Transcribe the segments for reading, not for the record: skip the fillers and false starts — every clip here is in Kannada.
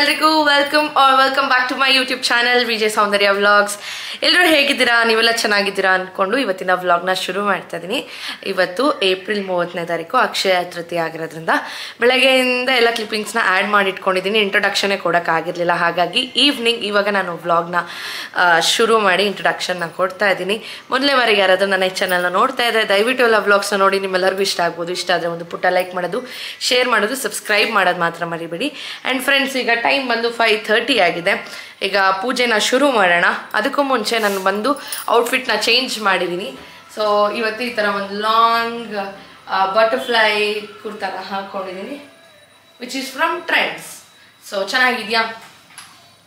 ಎಲ್ರಿಗೂ welcome back to my YouTube channel Vijay Soundarya vlogs. ಎಲ್ಲರೂ ಹೇಗಿದ್ದೀರಾ? ನೀವೆಲ್ಲ ಚೆನ್ನಾಗಿದ್ದೀರಾ ಅಂದ್ಕೊಂಡು ಇವತ್ತಿನ ವ್ಲಾಗ್ನ ಶುರು ಮಾಡ್ತಾ ಇದ್ದೀನಿ. ಇವತ್ತು ಏಪ್ರಿಲ್ 30ನೇ ತಾರೀಕು ಅಕ್ಷಯ ತೃತೀಯ ಆಗಿರೋದ್ರಿಂದ ಬೆಳಗ್ಗೆಯಿಂದ ಎಲ್ಲ ಕ್ಲಿಪ್ಪಿಂಗ್ಸ್ನ ಆ್ಯಡ್ ಮಾಡಿ ಇಟ್ಕೊಂಡಿದ್ದೀನಿ. ಇಂಟ್ರೊಡಕ್ಷನ್ನೇ ಕೊಡೋಕ್ಕಾಗಿರಲಿಲ್ಲ, ಹಾಗಾಗಿ ಇವಾಗ ನಾನು ವ್ಲಾಗ್ನ ಶುರು ಮಾಡಿ ಇಂಟ್ರೊಡಕ್ಷನ್ನ ಕೊಡ್ತಾ ಇದ್ದೀನಿ. ಮೊದಲನೇ ಬಾರಿಗೆ ಯಾರಾದರೂ ನನ್ನ ಈ ಚಾನಲ್ನ ನೋಡ್ತಾ ಇದ್ದರೆ ದಯವಿಟ್ಟು ಎಲ್ಲ ವ್ಲಾಗ್ಸ್ನ ನೋಡಿ ನಿಮ್ಮೆಲ್ಲರಿಗೂ ಇಷ್ಟ ಆಗ್ಬೋದು. ಇಷ್ಟ ಆದರೆ ಒಂದು ಪುಟ್ಟ ಲೈಕ್ ಮಾಡೋದು, ಶೇರ್ ಮಾಡೋದು, ಸಬ್ಸ್ಕ್ರೈಬ್ ಮಾಡೋದು ಮಾತ್ರ ಮರಿಬೇಡಿ. ಆ್ಯಂಡ್ ಫ್ರೆಂಡ್ಸ್, ಈಗ ಟೈಮ್ ಬಂದು 5:30 ಆಗಿದೆ. ಈಗ ಪೂಜೆನ ಶುರು ಮಾಡೋಣ. ಅದಕ್ಕೂ ಮುಂಚೆ ನಾನು ಬಂದು ಔಟ್ಫಿಟ್ನ ಚೇಂಜ್ ಮಾಡಿದ್ದೀನಿ. ಸೊ ಇವತ್ತು ಈ ಥರ ಒಂದು ಲಾಂಗ್ ಬಟರ್ಫ್ಲೈ ಕುರ್ತಾನ ಹಾಕ್ಕೊಂಡಿದ್ದೀನಿ, which is from trends. So ಚೆನ್ನಾಗಿದೆಯಾ?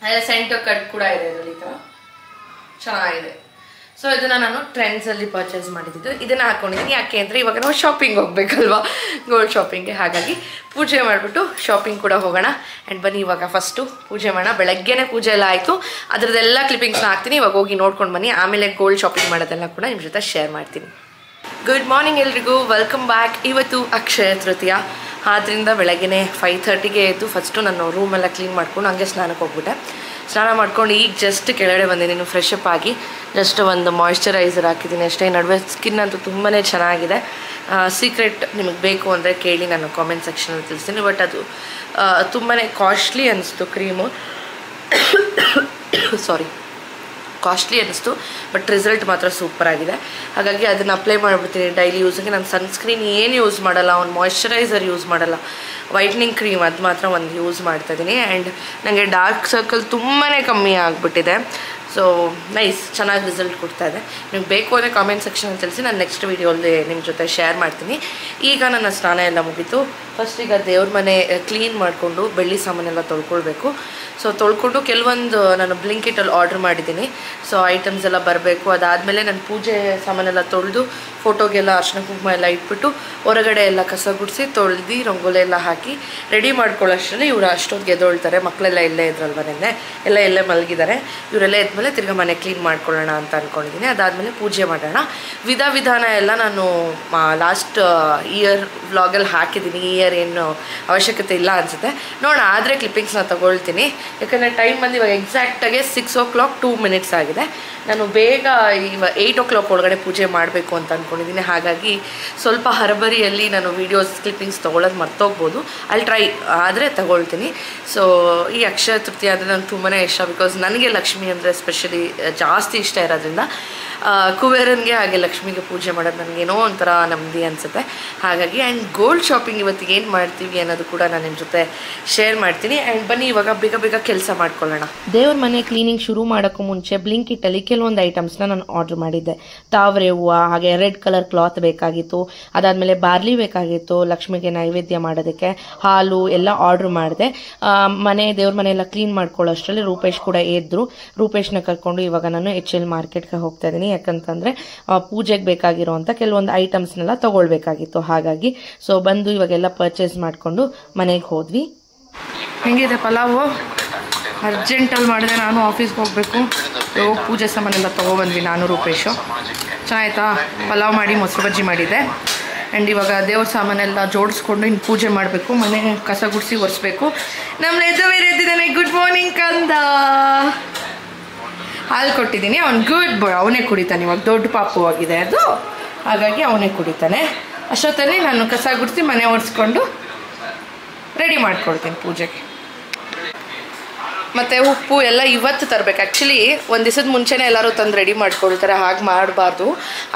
ಅದೇ ಸೆಂಟರ್ ಕಟ್ ಕೂಡ ಇದೆ ಇದರಲ್ಲಿ, ಈ ಥರ ಚೆನ್ನಾಗಿದೆ. ಸೊ ಇದನ್ನು ನಾನು ಟ್ರೆಂಡ್ಸಲ್ಲಿ ಪರ್ಚೇಸ್ ಮಾಡಿದ್ದು. ಇದನ್ನು ಹಾಕ್ಕೊಂಡಿದ್ದೀನಿ. ಯಾಕೆ ಅಂದರೆ ಇವಾಗ ನಾವು ಶಾಪಿಂಗ್ ಹೋಗ್ಬೇಕಲ್ವಾ, ಗೋಲ್ಡ್ ಶಾಪಿಂಗ್ಗೆ. ಹಾಗಾಗಿ ಪೂಜೆ ಮಾಡಿಬಿಟ್ಟು ಶಾಪಿಂಗ್ ಕೂಡ ಹೋಗೋಣ. ಆ್ಯಂಡ್ ಬನ್ನಿ ಇವಾಗ ಫಸ್ಟು ಪೂಜೆ ಮಾಡೋಣ. ಬೆಳಗ್ಗೆನೇ ಪೂಜೆ ಎಲ್ಲ ಆಯಿತು, ಅದರದ್ದೆಲ್ಲ ಕ್ಲಿಪ್ಪಿಂಗ್ಸ್ನ ಹಾಕ್ತೀನಿ. ಇವಾಗ ಹೋಗಿ ನೋಡ್ಕೊಂಡು ಬನ್ನಿ. ಆಮೇಲೆ ಗೋಲ್ಡ್ ಶಾಪಿಂಗ್ ಮಾಡೋದೆಲ್ಲ ಕೂಡ ನಿಮ್ಮ ಜೊತೆ ಶೇರ್ ಮಾಡ್ತೀನಿ. ಗುಡ್ ಮಾರ್ನಿಂಗ್ ಎಲ್ರಿಗೂ, ವೆಲ್ಕಮ್ ಬ್ಯಾಕ್. ಇವತ್ತು ಅಕ್ಷಯ ತೃತೀಯ ಆದ್ದರಿಂದ ಬೆಳಗ್ಗೆನೇ 5:30ಗೆ ಎದ್ದು ಫಸ್ಟು ನಾನು ರೂಮೆಲ್ಲ ಕ್ಲೀನ್ ಮಾಡ್ಕೊಂಡು ಹಂಗೆ ಸ್ನಾನಕ್ಕೆ ಹೋಗ್ಬಿಟ್ಟೆ. ಸ್ನಾನ ಮಾಡ್ಕೊಂಡು ಈಗ ಜಸ್ಟ್ ಕೆಳಗಡೆ ಬಂದಿದ್ದೀನಿ. ಫ್ರೆಶ್ ಅಪ್ ಆಗಿ ಜಸ್ಟ್ ಒಂದು ಮಾಯ್ಶ್ಚರೈಸರ್ ಹಾಕಿದ್ದೀನಿ ಅಷ್ಟೇ. ನಡುವೆ ಸ್ಕಿನ್ ಅಂತೂ ತುಂಬಾ ಚೆನ್ನಾಗಿದೆ. ಸೀಕ್ರೆಟ್ ನಿಮಗೆ ಬೇಕು ಅಂದರೆ ಕೇಳಿ, ನಾನು ಕಾಮೆಂಟ್ ಸೆಕ್ಷನಲ್ಲಿ ತಿಳಿಸ್ತೀನಿ. ಬಟ್ ಅದು ತುಂಬಾ ಕಾಸ್ಟ್ಲಿ ಅನ್ನಿಸ್ತು ಕ್ರೀಮು. ಕಾಸ್ಟ್ಲಿ ಅನ್ನಿಸ್ತು, ಬಟ್ ರಿಸಲ್ಟ್ ಮಾತ್ರ ಸೂಪರಾಗಿದೆ. ಹಾಗಾಗಿ ಅದನ್ನು ಅಪ್ಲೈ ಮಾಡಿಬಿಡ್ತೀನಿ ಡೈಲಿ ಯೂಸಿಗೆ. ನಾನು ಸನ್ಸ್ಕ್ರೀನ್ ಏನು ಯೂಸ್ ಮಾಡಲ್ಲ, ಒಂದು ಮಾಯ್ಶ್ಚರೈಸರ್ ಯೂಸ್ ಮಾಡಲ್ಲ, ವೈಟ್ನಿಂಗ್ ಕ್ರೀಮ್ ಅದು ಮಾತ್ರ ಒಂದು ಯೂಸ್ ಮಾಡ್ತಾಯಿದ್ದೀನಿ. ಆ್ಯಂಡ್ ನನಗೆ ಡಾರ್ಕ್ ಸರ್ಕಲ್ ತುಂಬಾ ಕಮ್ಮಿ ಆಗಿಬಿಟ್ಟಿದೆ. ಸೊ ನೈಸ್, ಚೆನ್ನಾಗಿ ರಿಸಲ್ಟ್ ಕೊಡ್ತಾಯಿದೆ. ನಿಮ್ಗೆ ಬೇಕು ಅಂದರೆ ಕಾಮೆಂಟ್ ಸೆಕ್ಷನಲ್ಲಿ ತಿಳಿಸಿ, ನಾನು ನೆಕ್ಸ್ಟ್ ವೀಡಿಯೋಲ್ಲಿ ನಿಮ್ಮ ಜೊತೆ ಶೇರ್ ಮಾಡ್ತೀನಿ. ಈಗ ನನ್ನ ಸ್ನಾನ ಎಲ್ಲ ಮುಗೀತು. ಫಸ್ಟ್ ಈಗ ದೇವ್ರ ಮನೆ ಕ್ಲೀನ್ ಮಾಡಿಕೊಂಡು ಬೆಳ್ಳಿ ಸಾಮಾನೆಲ್ಲ ತೊಳ್ಕೊಳ್ಬೇಕು. ಸೊ ತೊಳ್ಕೊಂಡು ಕೆಲವೊಂದು ನಾನು ಬ್ಲಿಂಕಿಟಲ್ಲಿ ಆರ್ಡ್ರ್ ಮಾಡಿದ್ದೀನಿ. ಸೊ ಐಟಮ್ಸ್ ಎಲ್ಲ ಬರಬೇಕು. ಅದಾದಮೇಲೆ ನಾನು ಪೂಜೆ ಸಾಮಾನೆಲ್ಲ ತೊಳೆದು ಫೋಟೋಗೆಲ್ಲ ಅರ್ಶಿನ ಕುಂಕುಮ ಎಲ್ಲ ಇಟ್ಬಿಟ್ಟು ಹೊರಗಡೆ ಎಲ್ಲ ಕಸ ಗುಡಿಸಿ ತೊಳೆದು ರಂಗೋಲಿ ಎಲ್ಲ ಹಾಕಿ ರೆಡಿ ಮಾಡ್ಕೊಳ್ಳೋಷ್ಟರಲ್ಲಿ ಇವರು ಅಷ್ಟೊತ್ತಿಗೆ ಎದ್ದೊಳ್ತಾರೆ. ಮಕ್ಕಳೆಲ್ಲ ಇಲ್ಲೇ ಇದ್ರಲ್ವ, ನೆನ್ನೆ ಎಲ್ಲ ಇಲ್ಲೇ ಮಲಗಿದ್ದಾರೆ. ಇವರೆಲ್ಲ ಎದ್ಮೇಲೆ ತಿರ್ಗಿ ಮನೆ ಕ್ಲೀನ್ ಮಾಡ್ಕೊಳ್ಳೋಣ ಅಂತ ಅಂದ್ಕೊಂಡಿದ್ದೀನಿ. ಅದಾದಮೇಲೆ ಪೂಜೆ ಮಾಡೋಣ. ವಿಧಾನ ಎಲ್ಲ ನಾನು ಲಾಸ್ಟ್ ಇಯರ್ ವ್ಲಾಗಲ್ಲಿ ಹಾಕಿದ್ದೀನಿ. ಈ ಇಯರ್ ಏನು ಅವಶ್ಯಕತೆ ಇಲ್ಲ ಅನಿಸುತ್ತೆ, ನೋಡೋಣ. ಆದರೆ ಕ್ಲಿಪ್ಪಿಂಗ್ಸ್ನ ತೊಗೊಳ್ತೀನಿ. ಯಾಕಂದರೆ ಟೈಮ್ ಬಂದು ಇವಾಗ ಎಕ್ಸಾಕ್ಟಾಗಿ 6 o'clock 2 minutes ಆಗಿದೆ. ನಾನು ಬೇಗ ಇವಾಗ 8 o'clock ಒಳಗಡೆ ಪೂಜೆ ಮಾಡಬೇಕು ಅಂತ ಅಂದ್ಕೊಂಡಿದ್ದೀನಿ. ಹಾಗಾಗಿ ಸ್ವಲ್ಪ ಹರಬರಿಯಲ್ಲಿ ನಾನು ವೀಡಿಯೋಸ್ ಕ್ಲಿಪ್ಪಿಂಗ್ಸ್ ತೊಗೊಳ್ಳೋದು ಮರ್ತೋಗ್ಬೋದು. ಅಲ್ಲಿ ಟ್ರೈ ಆದರೆ ತಗೊಳ್ತೀನಿ. ಸೊ ಈ ಅಕ್ಷಯ ತೃತೀಯ ಅಂದರೆ ನನಗೆ ತುಂಬಾ ಇಷ್ಟ. ಬಿಕಾಸ್ ನನಗೆ ಲಕ್ಷ್ಮಿ ಅಂದರೆ ಸ್ಪೆಷಲಿ ಜಾಸ್ತಿ ಇಷ್ಟ ಇರೋದ್ರಿಂದ ಕುಬೇರನಿಗೆ ಹಾಗೆ ಲಕ್ಷ್ಮಿಗೆ ಪೂಜೆ ಮಾಡೋದು ನನಗೇನೋ ಒಂಥರ ನೆಮ್ಮದಿ ಅನಿಸುತ್ತೆ. ಹಾಗಾಗಿ ಆ್ಯಂಡ್ ಗೋಲ್ಡ್ ಶಾಪಿಂಗ್ ಇವತ್ತಿಗೆ ಏನು ಮಾಡ್ತೀವಿ ಅನ್ನೋದು ಕೂಡ ನಾನು ನಿಮ್ಮ ಜೊತೆ ಶೇರ್ ಮಾಡ್ತೀನಿ. ಆ್ಯಂಡ್ ಬನ್ನಿ ಇವಾಗ ಬೇಗ ಕೆಲಸ ಮಾಡ್ಕೊಳ್ಳೋಣ. ದೇವ್ರ ಮನೆ ಕ್ಲೀನಿಂಗ್ ಶುರು ಮಾಡೋಕ್ಕೂ ಮುಂಚೆ ಬ್ಲಿಂಕಿಟಲ್ಲಿ ಕೆಲವೊಂದು ಐಟಮ್ಸ್ನ ನಾನು ಆರ್ಡ್ರ್ ಮಾಡಿದ್ದೆ. ತಾವರೆ ಹೂವು, ಹಾಗೆ ರೆಡ್ ಕಲರ್ ಕ್ಲಾತ್ ಬೇಕಾಗಿತ್ತು. ಅದಾದಮೇಲೆ ಬಾರ್ಲಿ ಬೇಕಾಗಿತ್ತು ಲಕ್ಷ್ಮಿಗೆ ನೈವೇದ್ಯ ಮಾಡೋದಕ್ಕೆ, ಹಾಲು ಎಲ್ಲ ಆರ್ಡ್ರ್ ಮಾಡಿದೆ. ದೇವ್ರ ಮನೆ ಎಲ್ಲ ಕ್ಲೀನ್ ಮಾಡ್ಕೊಳ್ಳೋಷ್ಟರಲ್ಲಿ ರೂಪೇಶ್ ಕೂಡ ಎದ್ರು. ರೂಪೇಶ್ನ ಕರ್ಕೊಂಡು ಇವಾಗ ನಾನು HL ಮಾರ್ಕೆಟ್ಗೆ ಹೋಗ್ತಾ ಇದ್ದೀನಿ. ಯಾಕಂತಂದರೆ ಪೂಜೆಗೆ ಬೇಕಾಗಿರೋವಂಥ ಕೆಲವೊಂದು ಐಟಮ್ಸ್ನೆಲ್ಲ ತೊಗೊಳ್ಬೇಕಾಗಿತ್ತು. ಹಾಗಾಗಿ ಸೊ ಬಂದು ಇವಾಗೆಲ್ಲ ಪರ್ಚೇಸ್ ಮಾಡಿಕೊಂಡು ಮನೆಗೆ ಹೋದ್ವಿ. ಹೆಂಗಿದೆ ಪಲಾವು? ಅರ್ಜೆಂಟಲ್ಲಿ ಮಾಡಿದೆ, ನಾನು ಆಫೀಸ್ಗೆ ಹೋಗಬೇಕು. ಪೂಜೆ ಸಾಮಾನೆಲ್ಲ ತೊಗೊಬಂದ್ವಿ ನಾನು ರೂಪೇಶು. ಚೆನ್ನಾಯ್ತಾ? ಪಲಾವ್ ಮಾಡಿ ಮೊಸರು ಬಜ್ಜಿ ಮಾಡಿದ್ದೆ. ಆ್ಯಂಡ್ ಇವಾಗ ದೇವ್ರ ಸಾಮಾನೆಲ್ಲ ಜೋಡಿಸ್ಕೊಂಡು ಇನ್ನು ಪೂಜೆ ಮಾಡಬೇಕು. ಮನೆ ಕಸ ಗುಡಿಸಿ ಒರೆಸ್ಬೇಕು. ನಮ್ಮ ಎದ್ದಿದ್ದಾನೆ. ಗುಡ್ ಮಾರ್ನಿಂಗ್ ಕಂದ. ಹಾಲು ಕೊಟ್ಟಿದ್ದೀನಿ, ಅವ್ನು ಗುಡ್ ಬಾಯ್, ಅವನೇ ಕುಡಿತಾನೆ. ಇವಾಗ ದೊಡ್ಡ ಪಾಪು ಆಗಿದೆ ಅದು, ಹಾಗಾಗಿ ಅವನೇ ಕುಡಿತಾನೆ. ಅಷ್ಟೊತ್ತಲ್ಲಿ ನಾನು ಕಸ ಗುಡಿಸಿ ಮನೆ ಒರೆಸ್ಕೊಂಡು ರೆಡಿ ಮಾಡ್ಕೊಳ್ತೀನಿ ಪೂಜೆಗೆ. ಮತ್ತು ಉಪ್ಪು ಎಲ್ಲ ಇವತ್ತು ತರಬೇಕು. ಆ್ಯಕ್ಚುಲಿ ಒಂದು ದಿವಸದ ಮುಂಚೆನೇ ಎಲ್ಲರೂ ತಂದು ರೆಡಿ ಮಾಡ್ಕೊಳ್ತಾರೆ. ಹಾಗೆ ಮಾಡಬಾರ್ದು.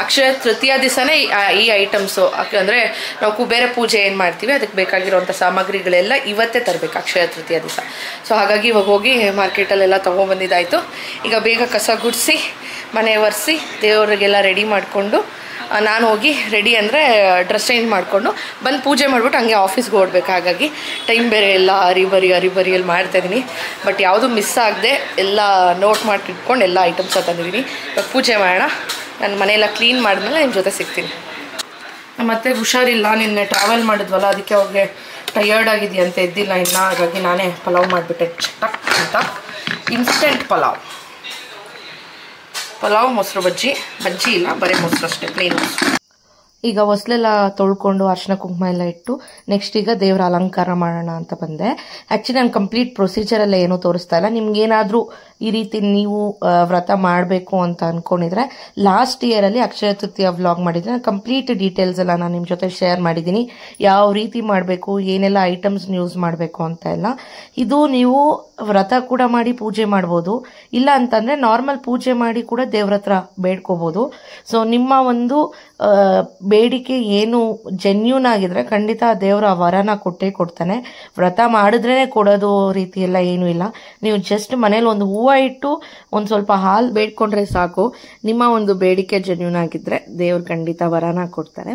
ಅಕ್ಷಯ ತೃತೀಯ ದಿವಸನೇ ಈ ಐಟಮ್ಸು, ಅಂದರೆ ನಾವು ಕುಬೇರ ಪೂಜೆ ಏನು ಮಾಡ್ತೀವಿ ಅದಕ್ಕೆ ಬೇಕಾಗಿರೋವಂಥ ಸಾಮಗ್ರಿಗಳೆಲ್ಲ ಇವತ್ತೇ ತರಬೇಕು ಅಕ್ಷಯ ತೃತೀಯ ದಿವಸ. ಸೊ ಹಾಗಾಗಿ ಇವಾಗ ಹೋಗಿ ಮಾರ್ಕೆಟಲ್ಲೆಲ್ಲ ತೊಗೊಬಂದಿದ್ದಾಯಿತು. ಈಗ ಬೇಗ ಕಸ ಗುಡಿಸಿ ಮನೆ ಒರೆಸಿ ದೇವರಿಗೆಲ್ಲ ರೆಡಿ ಮಾಡಿಕೊಂಡು ನಾನು ಹೋಗಿ ರೆಡಿ ಅಂದರೆ ಡ್ರೆಸ್ ಚೇಂಜ್ ಮಾಡಿಕೊಂಡು ಬಂದು ಪೂಜೆ ಮಾಡಿಬಿಟ್ಟು ಹಂಗೆ ಆಫೀಸ್ಗೆ ಓಡಬೇಕು. ಹಾಗಾಗಿ ಟೈಮ್ ಬೇರೆ ಎಲ್ಲ ಹರಿಬರಿಯಲ್ಲಿ ಮಾಡ್ತಾಯಿದ್ದೀನಿ. ಬಟ್ ಯಾವುದೂ ಮಿಸ್ ಆಗದೆ ಎಲ್ಲ ನೋಟ್ ಮಾಡಿಟ್ಕೊಂಡು ಎಲ್ಲ ಐಟಮ್ಸ ತಂದಿದ್ದೀನಿ. ಇವಾಗ ಪೂಜೆ ಮಾಡೋಣ. ನಾನು ಮನೆಯೆಲ್ಲ ಕ್ಲೀನ್ ಮಾಡಿದ್ಮೇಲೆ ನಿಮ್ಮ ಜೊತೆ ಸಿಗ್ತೀನಿ. ಮತ್ತು ಹುಷಾರಿಲ್ಲ, ನಿನ್ನೆ ಟ್ರಾವೆಲ್ ಮಾಡಿದ್ವಲ್ಲ, ಅದಕ್ಕೆ ಅವ್ರಿಗೆ ಟಯರ್ಡ್ ಆಗಿದೆಯಂತ ಎದ್ದಿಲ್ಲ ಇನ್ನು. ಹಾಗಾಗಿ ನಾನೇ ಪಲಾವ್ ಮಾಡಿಬಿಟ್ಟೆ ಚಟಕ್ ಅಂತ. ಇನ್ಸ್ಟೆಂಟ್ ಪಲಾವ್ ಮೊಸರು ಬಜ್ಜಿ ಇಲ್ಲ, ಬರೀ ಮೊಸರು ಅಷ್ಟೇ, ಪ್ಲೇನ್ ಮೊಸರು. ಈಗ ಹೊಸ್ಲೆಲ್ಲ ತೊಳ್ಕೊಂಡು ಅರ್ಶಿನ ಕುಂಕುಮ ಎಲ್ಲ ಇಟ್ಟು ನೆಕ್ಸ್ಟ್ ಈಗ ದೇವರ ಅಲಂಕಾರ ಮಾಡೋಣ ಅಂತ ಬಂದೆ. ಆ್ಯಕ್ಚುಲಿ ನಾನು ಕಂಪ್ಲೀಟ್ ಪ್ರೊಸೀಜರ್ ಎಲ್ಲ ಏನೂ ತೋರಿಸ್ತಾ ಇಲ್ಲ. ನಿಮ್ಗೇನಾದರೂ ಈ ರೀತಿ ನೀವು ವ್ರತ ಮಾಡಬೇಕು ಅಂತ ಅಂದ್ಕೊಂಡಿದ್ರೆ ಲಾಸ್ಟ್ ಇಯರಲ್ಲಿ ಅಕ್ಷಯ ತೃತೀಯ ವ್ಲಾಗ್ ಮಾಡಿದ್ರೆ ನಾನು ಕಂಪ್ಲೀಟ್ ಡೀಟೇಲ್ಸ್ ಎಲ್ಲ ನಾನು ನಿಮ್ಮ ಜೊತೆ ಶೇರ್ ಮಾಡಿದ್ದೀನಿ. ಯಾವ ರೀತಿ ಮಾಡಬೇಕು, ಏನೆಲ್ಲ ಐಟಮ್ಸ್ ಯೂಸ್ ಮಾಡಬೇಕು ಅಂತ ಎಲ್ಲ. ಇದು ನೀವು ವ್ರತ ಕೂಡ ಮಾಡಿ ಪೂಜೆ ಮಾಡ್ಬೋದು, ಇಲ್ಲ ಅಂತಂದರೆ ನಾರ್ಮಲ್ ಪೂಜೆ ಮಾಡಿ ಕೂಡ ದೇವ್ರ ಹತ್ರ ಬೇಡ್ಕೋಬೋದು. ಸೊ ನಿಮ್ಮ ಒಂದು ಬೇಡಿಕೆ ಏನು ಜೆನ್ಯೂನ್ ಆಗಿದ್ರೆ ಖಂಡಿತ ದೇವರ ವರನ ಕೊಟ್ಟೇ ಕೊಡ್ತಾನೆ. ವ್ರತ ಮಾಡಿದ್ರೇ ಕೊಡೋದು ರೀತಿ ಎಲ್ಲ ಏನೂ ಇಲ್ಲ. ನೀವು ಜಸ್ಟ್ ಮನೇಲಿ ಒಂದು ಹೂವು ಇಟ್ಟು ಒಂದು ಸ್ವಲ್ಪ ಹಾಲು ಬೇಡ್ಕೊಂಡ್ರೆ ಸಾಕು. ನಿಮ್ಮ ಒಂದು ಬೇಡಿಕೆ ಜೆನ್ಯೂನ್ ಆಗಿದ್ರೆ ದೇವ್ರು ಖಂಡಿತ ವರನ ಕೊಡ್ತಾರೆ.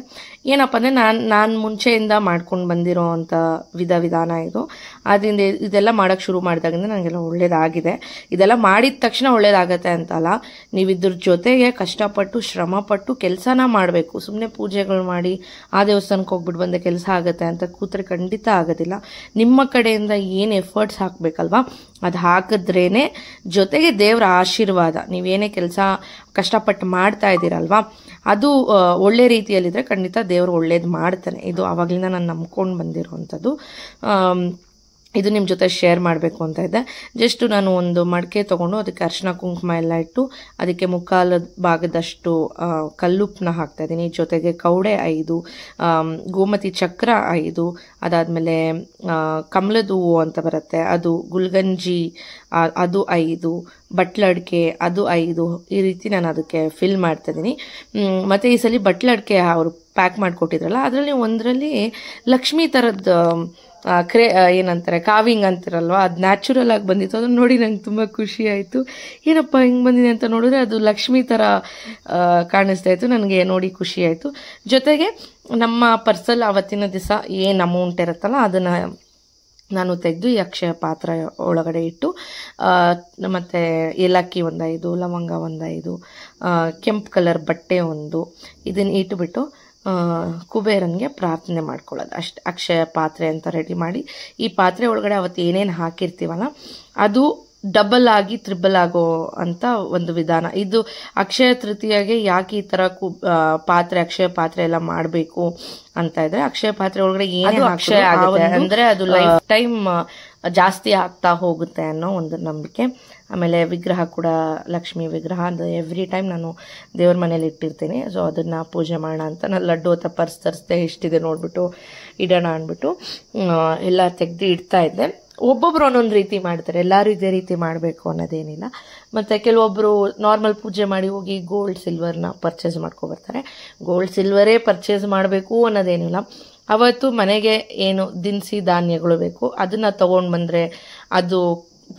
ಏನಪ್ಪ ಅಂದರೆ ನಾನು ಮುಂಚೆಯಿಂದ ಮಾಡ್ಕೊಂಡು ಬಂದಿರೋ ಅಂಥ ವಿಧಾನ ಇದು. ಅದರಿಂದ ಇದೆಲ್ಲ ಮಾಡೋಕ್ಕೆ ಶುರು ಮಾಡಿದಾಗಿಂದ ನನಗೆಲ್ಲ ಒಳ್ಳೇದಾಗಿದೆ. ಇದೆಲ್ಲ ಮಾಡಿದ ತಕ್ಷಣ ಒಳ್ಳೇದಾಗತ್ತೆ ಅಂತಲ್ಲ, ನೀವು ಇದ್ರ ಜೊತೆಗೆ ಕಷ್ಟಪಟ್ಟು ಶ್ರಮಪಟ್ಟು ಕೆಲಸನ ಮಾಡಬೇಕು. ಸುಮ್ಮನೆ ಪೂಜೆಗಳು ಮಾಡಿ ಆ ದೇವಸ್ಥಾನಕ್ಕೆ ಹೋಗ್ಬಿಟ್ಟು ಬಂದ ಕೆಲಸ ಆಗುತ್ತೆ ಅಂತ ಕೂತ್ರೆ ಖಂಡಿತ ಆಗೋದಿಲ್ಲ. ನಿಮ್ಮ ಕಡೆಯಿಂದ ಏನು ಎಫರ್ಟ್ಸ್ ಹಾಕಬೇಕಲ್ವಾ ಅದು ಹಾಕಿದ್ರೇನೆ, ಜೊತೆಗೆ ದೇವರ ಆಶೀರ್ವಾದ. ನೀವೇನೇ ಕೆಲಸ ಕಷ್ಟಪಟ್ಟು ಮಾಡ್ತಾ ಇದ್ದೀರಲ್ವಾ ಅದು ಒಳ್ಳೆ ರೀತಿಯಲ್ಲಿದ್ದರೆ ಖಂಡಿತ ದೇವರು ಒಳ್ಳೇದು ಮಾಡ್ತಾನೆ. ಇದು ಆವಾಗಲಿಂದ ನಾನು ನಂಬ್ಕೊಂಡು ಬಂದಿರುವಂಥದ್ದು. ಇದು ನಿಮ್ಮ ಜೊತೆ ಶೇರ್ ಮಾಡಬೇಕು ಅಂತ ಇದ್ದೆ. ಜಸ್ಟ್ ನಾನು ಒಂದು ಮಡಿಕೆ ತೊಗೊಂಡು ಅದಕ್ಕೆ ಅರಿಶಿನ ಕುಂಕುಮ ಎಲ್ಲ ಇಟ್ಟು ಅದಕ್ಕೆ ಮುಕ್ಕಾಲು ಭಾಗದಷ್ಟು ಕಲ್ಲುಪ್ಪನ್ನ ಹಾಕ್ತಾಯಿದ್ದೀನಿ. ಜೊತೆಗೆ ಕವಡೆ 5, ಗೋಮತಿ ಚಕ್ರ 5, ಅದಾದಮೇಲೆ ಕಮಲದ ಹೂವು ಅಂತ ಬರುತ್ತೆ ಅದು, ಗುಲ್ಗಂಜಿ ಅದು 5, ಬಟ್ಲಡಿಕೆ ಅದು 5. ಈ ರೀತಿ ನಾನು ಅದಕ್ಕೆ ಫಿಲ್ ಮಾಡ್ತಾಯಿದ್ದೀನಿ. ಮತ್ತು ಈ ಸಲ ಬಟ್ಲಡಿಕೆ ಅವರು ಪ್ಯಾಕ್ ಮಾಡಿಕೊಟ್ಟಿದ್ರಲ್ಲ ಅದರಲ್ಲಿ ಒಂದರಲ್ಲಿ ಲಕ್ಷ್ಮೀ ಥರದ್ದು ಏನಂತಾರೆ ಕಾವಿಂಗ್ ಅಂತಾರಲ್ವ, ಅದು ನ್ಯಾಚುರಲ್ ಆಗಿ ಬಂದಿತ್ತು. ಅದನ್ನು ನೋಡಿ ನಂಗೆ ತುಂಬ ಖುಷಿ ಆಯಿತು. ಏನಪ್ಪ ಹಿಂಗೆ ಬಂದಿದೆ ಅಂತ ನೋಡಿದ್ರೆ ಅದು ಲಕ್ಷ್ಮಿ ಥರ ಕಾಣಿಸ್ತಾ ಇತ್ತು. ನನಗೆ ನೋಡಿ ಖುಷಿ ಆಯಿತು. ಜೊತೆಗೆ ನಮ್ಮ ಪರ್ಸಲ್ ಅವತ್ತಿನ ದಿವಸ ಏನು ಅಮೌಂಟ್ ಇರುತ್ತಲ್ಲ ಅದನ್ನು ನಾನು ತೆಗೆದು ಈ ಅಕ್ಷಯ ಪಾತ್ರ ಒಳಗಡೆ ಇಟ್ಟು ಮತ್ತು ಏಲಕ್ಕಿ 5, ಲವಂಗ 5, ಕೆಂಪು ಕಲರ್ ಬಟ್ಟೆ 1 ಇದನ್ನು ಇಟ್ಟುಬಿಟ್ಟು ಕುಬೇರನಿಗೆ ಪ್ರಾರ್ಥನೆ ಮಾಡ್ಕೊಳ್ಳೋದು ಅಷ್ಟೇ. ಅಕ್ಷಯ ಪಾತ್ರೆ ಅಂತ ರೆಡಿ ಮಾಡಿ ಈ ಪಾತ್ರೆ ಒಳಗಡೆ ಅವತ್ತು ಏನೇನು ಹಾಕಿರ್ತೀವಲ್ಲ ಅದು ಡಬಲ್ ಆಗಿ ತ್ರಿಬಲ್ ಆಗೋ ಅಂತ ಒಂದು ವಿಧಾನ ಇದು. ಅಕ್ಷಯ ತೃತೀಯಗೆ ಯಾಕೆ ಈ ಥರ ಪಾತ್ರೆ ಅಕ್ಷಯ ಪಾತ್ರೆ ಎಲ್ಲ ಮಾಡಬೇಕು ಅಂತ ಇದ್ರೆ, ಅಕ್ಷಯ ಪಾತ್ರೆ ಒಳಗಡೆ ಏನು ಅಕ್ಷಯ ಆಗುತ್ತೆ ಅಂದರೆ ಅದು ಲೈಫ್ ಟೈಮ್ ಜಾಸ್ತಿ ಆಗ್ತಾ ಹೋಗುತ್ತೆ ಅನ್ನೋ ಒಂದು ನಂಬಿಕೆ. ಆಮೇಲೆ ವಿಗ್ರಹ ಕೂಡ ಲಕ್ಷ್ಮಿ ವಿಗ್ರಹ ಅದು ಎವ್ರಿ ಟೈಮ್ ನಾನು ದೇವ್ರ ಮನೇಲಿ ಇಟ್ಟಿರ್ತೀನಿ. ಸೊ ಅದನ್ನು ಪೂಜೆ ಮಾಡೋಣ ಅಂತ ನಾನು ಲಡ್ಡು ಅಥವಾ ಪರ್ಸ್ ತರಿಸ್ದೆ, ಎಷ್ಟಿದೆ ನೋಡಿಬಿಟ್ಟು ಇಡೋಣ ಅಂದ್ಬಿಟ್ಟು ಎಲ್ಲ ತೆಗೆದು ಇಡ್ತಾ ಇದ್ದೆ. ಒಬ್ಬೊಬ್ರು ಒಂದೊಂದು ರೀತಿ ಮಾಡ್ತಾರೆ, ಎಲ್ಲರೂ ಇದೇ ರೀತಿ ಮಾಡಬೇಕು ಅನ್ನೋದೇನಿಲ್ಲ. ಮತ್ತು ಕೆಲವೊಬ್ಬರು ನಾರ್ಮಲ್ ಪೂಜೆ ಮಾಡಿ ಹೋಗಿ ಗೋಲ್ಡ್ ಸಿಲ್ವರ್ನ ಪರ್ಚೇಸ್ ಮಾಡ್ಕೊಬರ್ತಾರೆ. ಗೋಲ್ಡ್ ಸಿಲ್ವರೇ ಪರ್ಚೇಸ್ ಮಾಡಬೇಕು ಅನ್ನೋದೇನಿಲ್ಲ. ಅವತ್ತು ಮನೆಗೆ ಏನು ದಿನಸಿ ಧಾನ್ಯಗಳು ಬೇಕು ಅದನ್ನು ತೊಗೊಂಡು ಬಂದರೆ ಅದು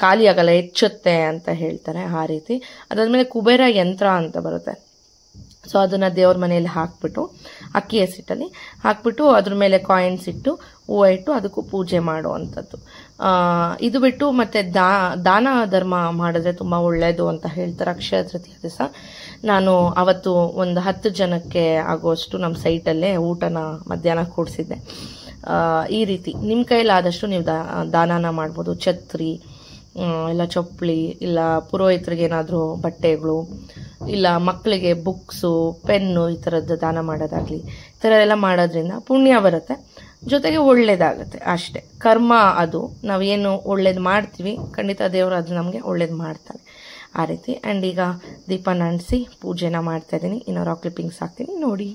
ಖಾಲಿ ಆಗಲ್ಲ, ಹೆಚ್ಚುತ್ತೆ ಅಂತ ಹೇಳ್ತಾರೆ. ಆ ರೀತಿ ಅದಾದಮೇಲೆ ಕುಬೇರ ಯಂತ್ರ ಅಂತ ಬರುತ್ತೆ. ಸೊ ಅದನ್ನು ದೇವ್ರ ಮನೆಯಲ್ಲಿ ಹಾಕ್ಬಿಟ್ಟು ಅಕ್ಕಿ ಹಸಿಟ್ಟಲ್ಲಿ ಹಾಕ್ಬಿಟ್ಟು ಅದ್ರ ಮೇಲೆ ಕಾಯಿನ್ಸ್ ಇಟ್ಟು ಹೂವು ಇಟ್ಟು ಅದಕ್ಕೂ ಪೂಜೆ ಮಾಡುವಂಥದ್ದು. ಇದು ಬಿಟ್ಟು ಮತ್ತು ದಾನ ಧರ್ಮ ಮಾಡಿದ್ರೆ ತುಂಬ ಒಳ್ಳೆಯದು ಅಂತ ಹೇಳ್ತಾರೆ. ಅಕ್ಷಯ ತೃತೀಯ ದಿವಸ ನಾನು ಅವತ್ತು ಒಂದು 10 ಜನಕ್ಕೆ ಆಗೋಷ್ಟು ನಮ್ಮ ಸೈಟಲ್ಲೇ ಊಟನ ಮಧ್ಯಾಹ್ನ ಕೊಡಿಸಿದ್ದೆ. ಈ ರೀತಿ ನಿಮ್ಮ ಕೈಲಾದಷ್ಟು ನೀವು ದಾನನ ಮಾಡ್ಬೋದು. ಛತ್ರಿ ಇಲ್ಲ ಚಪ್ಪಲಿ ಇಲ್ಲ ಪುರೋಹಿತರಿಗೆ ಏನಾದರೂ ಬಟ್ಟೆಗಳು ಇಲ್ಲ ಮಕ್ಕಳಿಗೆ ಬುಕ್ಸು ಪೆನ್ನು ಈ ಥರದ್ದು ದಾನ ಮಾಡೋದಾಗಲಿ ಈ ಥರ ಎಲ್ಲ ಮಾಡೋದ್ರಿಂದ ಪುಣ್ಯ ಬರುತ್ತೆ, ಜೊತೆಗೆ ಒಳ್ಳೇದಾಗುತ್ತೆ ಅಷ್ಟೇ. ಕರ್ಮ ಅದು ನಾವೇನು ಒಳ್ಳೇದು ಮಾಡ್ತೀವಿ ಖಂಡಿತ ದೇವರು ಅದು ನಮಗೆ ಒಳ್ಳೇದು ಮಾಡ್ತಾನೆ ಆ ರೀತಿ. ಆ್ಯಂಡ್ ಈಗ ದೀಪನ ಅಂಟಿಸಿ ಪೂಜೆನ ಮಾಡ್ತಾಯಿದ್ದೀನಿ. ಇನ್ನು ರಾಕ್ ಕ್ಲಿಪ್ಪಿಂಗ್ಸ್ ಹಾಕ್ತೀನಿ ನೋಡಿ.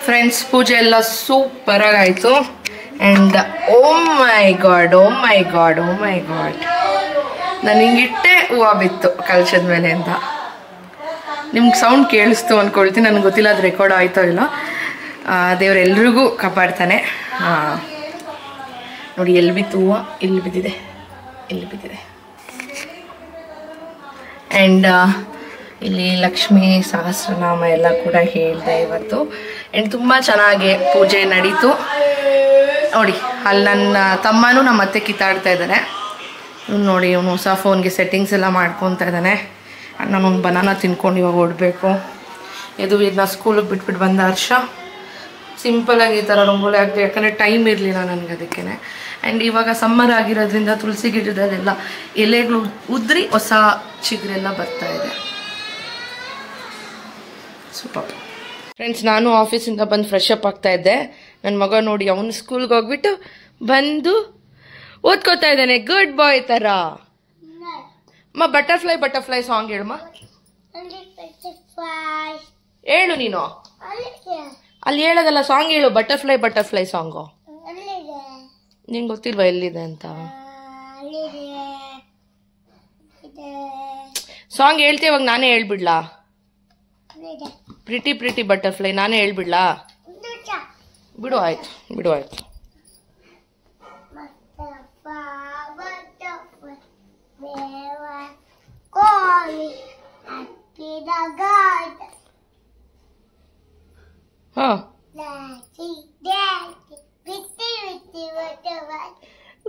ಫ್ರೆಂಡ್ಸ್ ಪೂಜೆ ಎಲ್ಲ ಸೂಪರಾಗಿ ಆಯಿತು. ಆ್ಯಂಡ್ ಓ ಮೈ ಗಾಡ್ ನಾನು ಹಿಂಗಿಟ್ಟೆ ಹೂವು ಬಿತ್ತು ಕಲಶದ ಮೇಲೆ ಅಂತ. ನಿಮ್ಗೆ ಸೌಂಡ್ ಕೇಳಿಸ್ತು ಅಂದ್ಕೊಳ್ತೀನಿ, ನನಗೆ ಗೊತ್ತಿಲ್ಲ ಅದು ರೆಕಾರ್ಡ್ ಆಯ್ತೋ ಇಲ್ಲ. ದೇವರೆಲ್ರಿಗೂ ಕಾಪಾಡ್ತಾನೆ. ನೋಡಿ ಎಲ್ಲಿ ಬಿತ್ತು ಹೂವು, ಇಲ್ಲಿ ಬಿದ್ದಿದೆ. ಆ್ಯಂಡ್ ಇಲ್ಲಿ ಲಕ್ಷ್ಮೀ ಸಹಸ್ರನಾಮ ಎಲ್ಲ ಕೂಡ ಹೇಳಿದೆ ಇವತ್ತು. ಆ್ಯಂಡ್ ತುಂಬ ಚೆನ್ನಾಗಿ ಪೂಜೆ ನಡೀತು ನೋಡಿ. ಅಲ್ಲಿ ನನ್ನ ತಮ್ಮನೂ ನಮ್ಮ ಅತ್ತೆ ಕಿತ್ತಾಡ್ತಾ ಇದ್ದಾರೆ. ಇವ್ನು ನೋಡಿ, ಇವನು ಹೊಸ ಫೋನ್ಗೆ ಸೆಟ್ಟಿಂಗ್ಸ್ ಎಲ್ಲ ಮಾಡ್ಕೊತಾ ಇದ್ದಾನೆ. ನಾನೊಂದು ಬನಾನ ತಿನ್ಕೊಂಡು ಇವಾಗ ಓಡಬೇಕು. ಇದು ಇದನ್ನ ಸ್ಕೂಲಿಗೆ ಬಿಟ್ಬಿಟ್ಟು ಬಂದ ಹರ್ಷ ಸಿಂಪಲಾಗಿ ಈ ಥರ ರಂಗೋಲಿ ಹಾಕ್ತೀವಿ, ಯಾಕಂದರೆ ಟೈಮ್ ಇರಲಿಲ್ಲ ನನಗೆ ಅದಕ್ಕೆ. ಆ್ಯಂಡ್ ಇವಾಗ ಸಮ್ಮರ್ ಆಗಿರೋದ್ರಿಂದ ತುಳಸಿ ಗಿಡದಲ್ಲೆಲ್ಲ ಎಲೆಗಳು ಉದ್ರಿ ಹೊಸ ಚಿಗುರೆಲ್ಲ ಬರ್ತಾ ಇದೆ. Super friends. ನಾನು ಆಫೀಸಿಂದ ಬಂದು ಫ್ರೆಶ್ ಅಪ್ ಆಗ್ತಾ ಇದ್ದೆ. ನನ್ನ ಮಗ ನೋಡಿ ಅವನು ಸ್ಕೂಲ್ಗೆ ಹೋಗ್ಬಿಟ್ಟು ಬಂದು ಓದ್ಕೋತಾ ಇದ್ದಾನೆ, ಗುಡ್ ಬಾಯ್ ಥರ. ಅಮ್ಮ ಬಟರ್ಫ್ಲೈ ಸಾಂಗ್ ಹೇಳಮ್ಮ. ಹೇಳು ನೀನು, ಅಲ್ಲಿ ಹೇಳೋದಲ್ಲ ಸಾಂಗ್ ಹೇಳು, ಬಟರ್ಫ್ಲೈ ಸಾಂಗು. ನಿಂಗೆ ಗೊತ್ತಿಲ್ವಾ ಎಲ್ಲಿದೆ ಅಂತ? ಸಾಂಗ್ ಹೇಳ್ತೀಯ, ಇವಾಗ ನಾನೇ ಹೇಳ್ಬಿಡ್ಲಾ? ಪ್ರಿಟಿ ಬಟರ್ಫ್ಲೈ ನಾನೇ ಹೇಳ್ಬಿಡ್ಲಾ? ಬಿಡು ಆಯ್ತು. ಹಾ,